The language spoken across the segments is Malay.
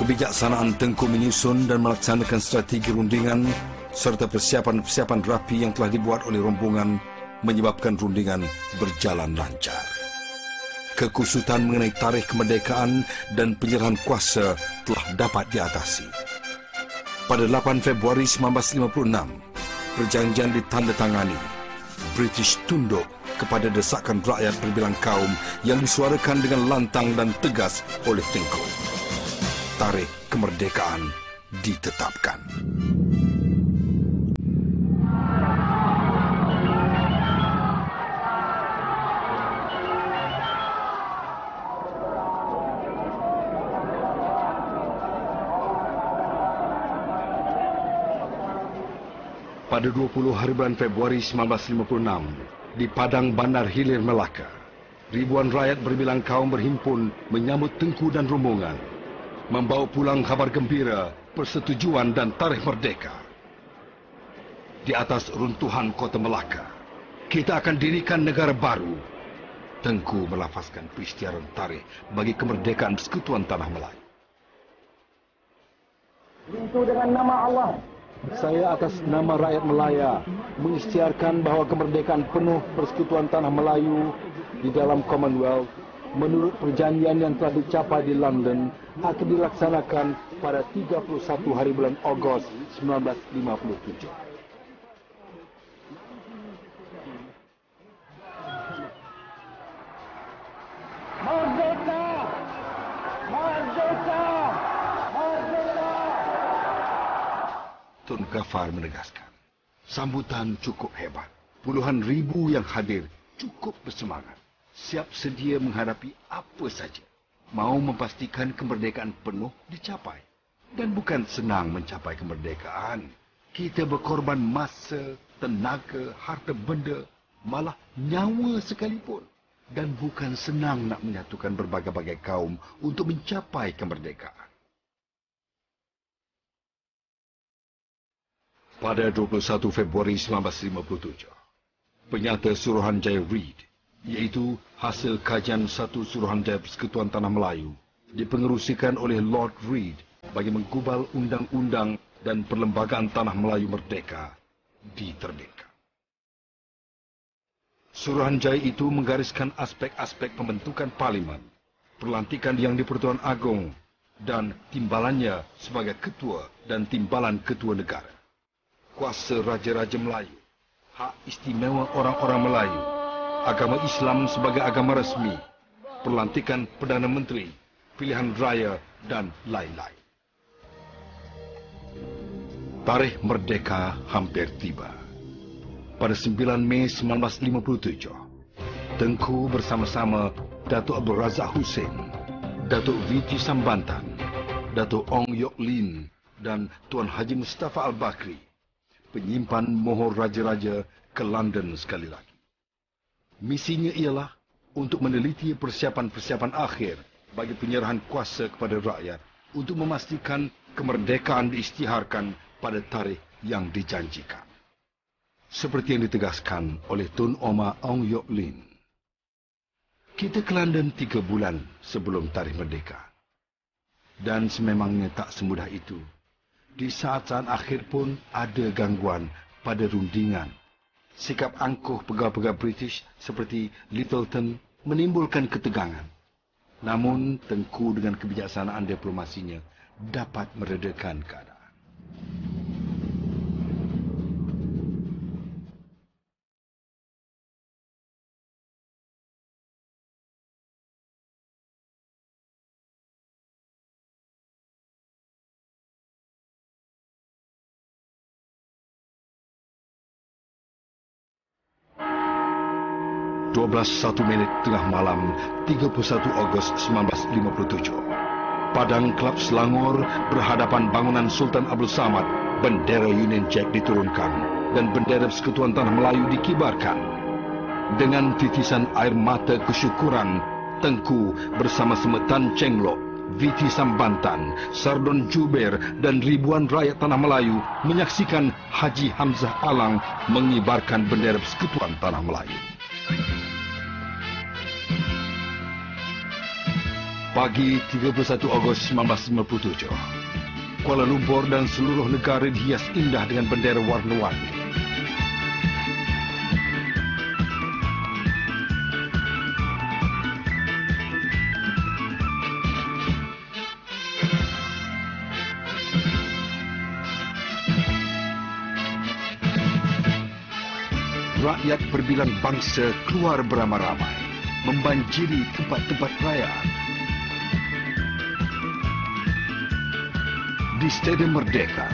Kebijaksanaan Tengku menyusun dan melaksanakan strategi rundingan serta persiapan-persiapan rapi yang telah dibuat oleh rombongan menyebabkan rundingan berjalan lancar. Kekusutan mengenai tarikh kemerdekaan dan penyerahan kuasa telah dapat diatasi. Pada 8 Februari 1956, perjanjian ditandatangani. British tunduk kepada desakan rakyat berbilang kaum yang disuarakan dengan lantang dan tegas oleh Tengku. Tarikh kemerdekaan ditetapkan. Pada 20 hari bulan Februari 1956, di Padang Bandar Hilir, Melaka, ribuan rakyat berbilang kaum berhimpun menyambut Tengku dan rombongan, membawa pulang kabar gembira, persetujuan dan tarikh merdeka. Di atas runtuhan kota Melaka, kita akan dirikan negara baru. Tengku melafazkan peristiaran tarikh bagi kemerdekaan Persekutuan Tanah Melayu. Itu dengan nama Allah. Saya atas nama rakyat Melaya mengisytiharkan bahawa kemerdekaan penuh Persekutuan Tanah Melayu di dalam Commonwealth menurut perjanjian yang telah dicapai di London akan dilaksanakan pada 31 hari bulan Ogos 1957. Merdeka! Merdeka! Merdeka! Tun Ghaffar menegaskan, sambutan cukup hebat. Puluhan ribu yang hadir cukup bersemangat, siap sedia menghadapi apa saja. Mau memastikan kemerdekaan penuh dicapai. Dan bukan senang mencapai kemerdekaan. Kita berkorban masa, tenaga, harta benda, malah nyawa sekalipun. Dan bukan senang nak menyatukan berbagai-bagai kaum untuk mencapai kemerdekaan. Pada 21 Februari 1957, penyata Suruhanjaya Reid, iaitu hasil kajian satu Suruhanjaya Persekutuan Tanah Melayu, dipengerusikan oleh Lord Reid bagi menggubal undang-undang dan perlembagaan Tanah Melayu Merdeka, diterbitkan. Suruhanjaya itu menggariskan aspek-aspek pembentukan parlimen, pelantikan yang di-Pertuan Agong, dan timbalannya sebagai ketua dan timbalan ketua negara. Kuasa Raja-Raja Melayu, hak istimewa orang-orang Melayu, agama Islam sebagai agama resmi, pelantikan Perdana Menteri, pilihan raya dan lain-lain. Tarikh merdeka hampir tiba. Pada 9 Mei 1957, Tengku bersama-sama Datuk Abdul Razak Hussein, Datuk V.T. Sambantan, Datuk Ong Yok Lin dan Tuan Haji Mustafa Al-Bakri, penyimpan mohor raja-raja, ke London sekali lagi. Misinya ialah untuk meneliti persiapan-persiapan akhir bagi penyerahan kuasa kepada rakyat untuk memastikan kemerdekaan diisytiharkan pada tarikh yang dijanjikan. Seperti yang ditegaskan oleh Tun Omar Ong Yok Lin. Kita ke London 3 bulan sebelum tarikh merdeka. Dan sememangnya tak semudah itu. Di saat-saat akhir pun ada gangguan pada rundingan. Sikap angkuh pegawai-pegawai British seperti Littleton menimbulkan ketegangan. Namun, Tengku dengan kebijaksanaan diplomasinya dapat meredakan keadaan. Minit tengah malam 31 Ogos 1957. Padang Kelab Selangor berhadapan bangunan Sultan Abdul Samad, bendera Union Jack diturunkan dan bendera Persekutuan Tanah Melayu dikibarkan. Dengan titisan air mata kesyukuran, Tengku bersama-sama Tan Cheng Lock, V.T. Sambantan, Sardon Juber dan ribuan rakyat Tanah Melayu menyaksikan Haji Hamzah Alang mengibarkan bendera Persekutuan Tanah Melayu. Pagi 31 Ogos 1957, Kuala Lumpur dan seluruh negara dihias indah dengan bendera warna-warni. Rakyat berbilang bangsa keluar beramai-ramai, membanjiri tempat-tempat perayaan. Di Stadium Merdeka,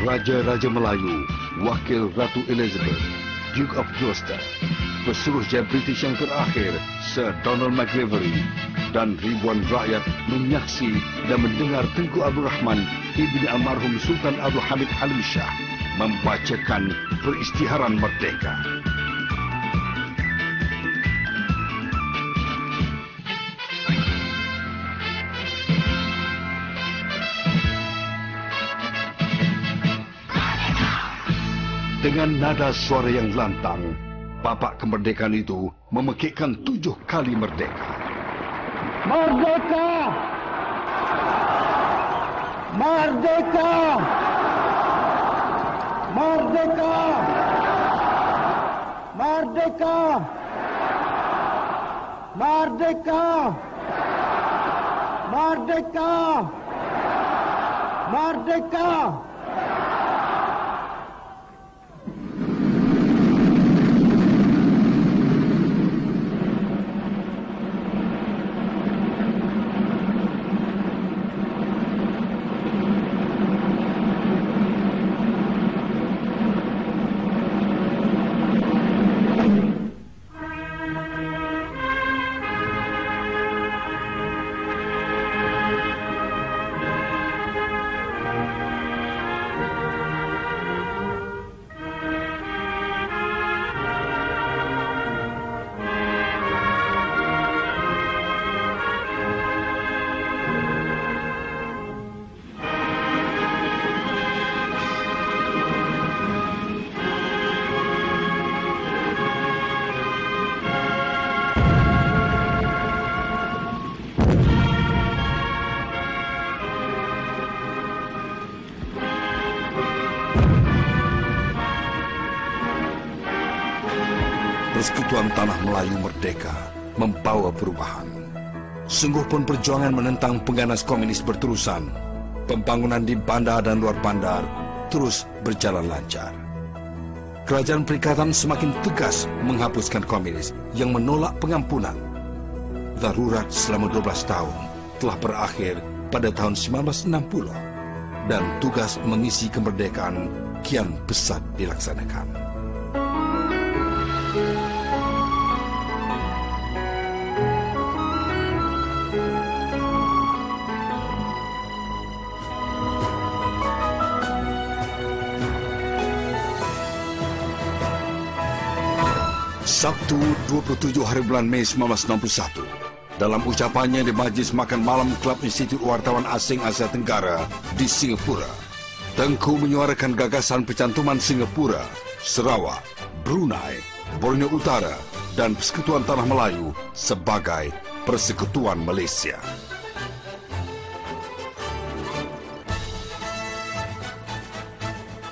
Raja-Raja Melayu, Wakil Ratu Elizabeth, Duke of Gloucester, pesuruh Jaya British yang terakhir, Sir Donald McGrevery, dan ribuan rakyat menyaksi dan mendengar Tengku Abdul Rahman ibni almarhum Sultan Abdul Hamid Halim Shah membacakan peristiharan merdeka. Dengan nada suara yang lantang, bapak kemerdekaan itu memekikkan 7 kali merdeka. Merdeka! Merdeka! Merdeka! Merdeka! Merdeka! Merdeka! Merdeka! Persekutuan Tanah Melayu Merdeka membawa perubahan. Sungguh pun perjuangan menentang pengganas komunis berterusan. Pembangunan di bandar dan luar bandar terus berjalan lancar. Kerajaan Perikatan semakin tegas menghapuskan komunis yang menolak pengampunan. Darurat selama 12 tahun telah berakhir pada tahun 1960 dan tugas mengisi kemerdekaan kian pesat dilaksanakan. Sabtu 27 hari bulan Mei 1961, dalam ucapannya di Majlis Makan Malam Klub Institut Wartawan Asing Asia Tenggara di Singapura, Tengku menyuarakan gagasan pencantuman Singapura, Sarawak, Brunei, Borneo Utara dan Persekutuan Tanah Melayu sebagai Persekutuan Malaysia.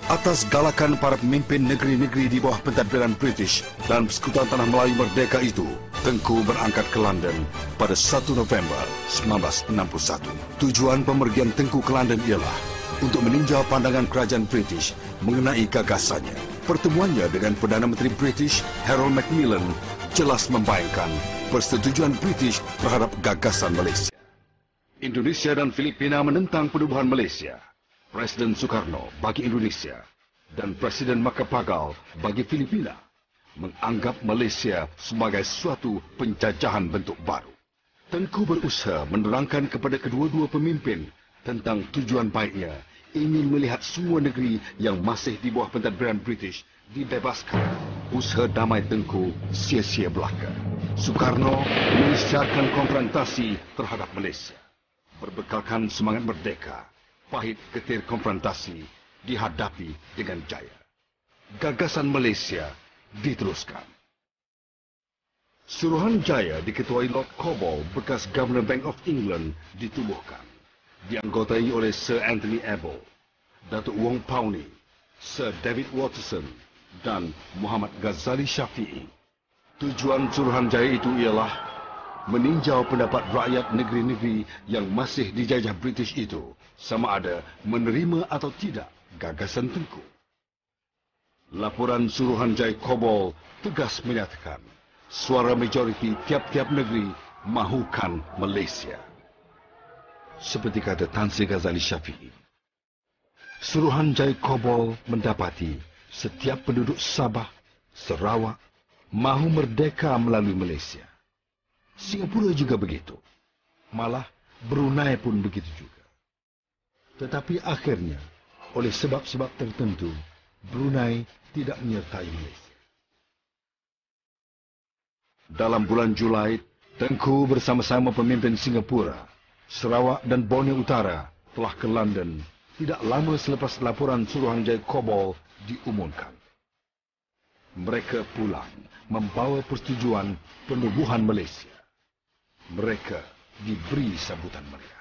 Atas galakan para pemimpin negeri-negeri di bawah pentadbiran British dan Persekutuan Tanah Melayu Merdeka itu, Tengku berangkat ke London pada 1 November 1961. Tujuan pemergian Tengku ke London ialah untuk meninjau pandangan kerajaan British mengenai gagasannya. Pertemuannya dengan Perdana Menteri British Harold Macmillan jelas membayangkan persetujuan British terhadap gagasan Malaysia. Indonesia dan Filipina menentang penubuhan Malaysia. Presiden Soekarno bagi Indonesia dan Presiden Macapagal bagi Filipina menganggap Malaysia sebagai suatu penjajahan bentuk baru. Tengku berusaha menerangkan kepada kedua-dua pemimpin tentang tujuan baiknya ingin melihat semua negeri yang masih di bawah pentadbiran British dibebaskan. Usaha damai Tengku sia-sia belaka. Soekarno mengisytiharkan konfrontasi terhadap Malaysia. Berbekalkan semangat merdeka, pahit getir konfrontasi dihadapi dengan jaya. Gagasan Malaysia diteruskan. Suruhanjaya diketuai Lord Cornwall bekas Governor Bank of England ditubuhkan. Dianggotai oleh Sir Anthony Abel, Datuk Wong Pauni, Sir David Watterson dan Muhammad Ghazali Syafi'i. Tujuan Suruhanjaya itu ialah meninjau pendapat rakyat negeri-negeri yang masih dijajah British itu sama ada menerima atau tidak gagasan Tengku. Laporan Suruhanjaya Cornwall tegas menyatakan suara majoriti tiap-tiap negeri mahukan Malaysia. Seperti kata Tan Sri Ghazali Syafi'i, Suruhanjaya Cornwall mendapati setiap penduduk Sabah, Sarawak mahu merdeka melalui Malaysia. Singapura juga begitu. Malah Brunei pun begitu juga. Tetapi akhirnya, oleh sebab-sebab tertentu, Brunei tidak menyertai Malaysia. Dalam bulan Julai, Tengku bersama-sama pemimpin Singapura, Sarawak dan Borneo Utara telah ke London tidak lama selepas laporan Suruhanjaya Cornwall diumumkan. Mereka pulang membawa persetujuan penubuhan Malaysia. Mereka diberi sambutan meriah.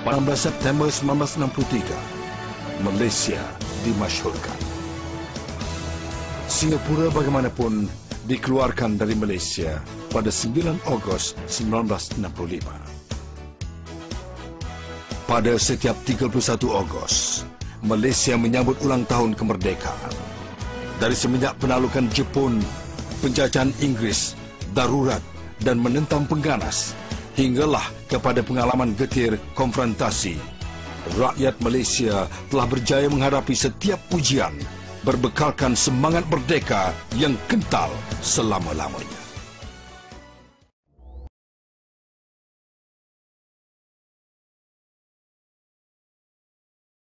Pada 16 September 1963, Malaysia dimasyhurkan. Singapura bagaimanapun dikeluarkan dari Malaysia pada 9 Ogos 1965. Pada setiap 31 Ogos, Malaysia menyambut ulang tahun kemerdekaan. Dari semenjak penaklukan Jepun, penjajahan Inggris, darurat dan menentang pengganas, hinggalah kepada pengalaman getir konfrontasi, rakyat Malaysia telah berjaya menghadapi setiap ujian, berbekalkan semangat merdeka yang kental selama-lamanya.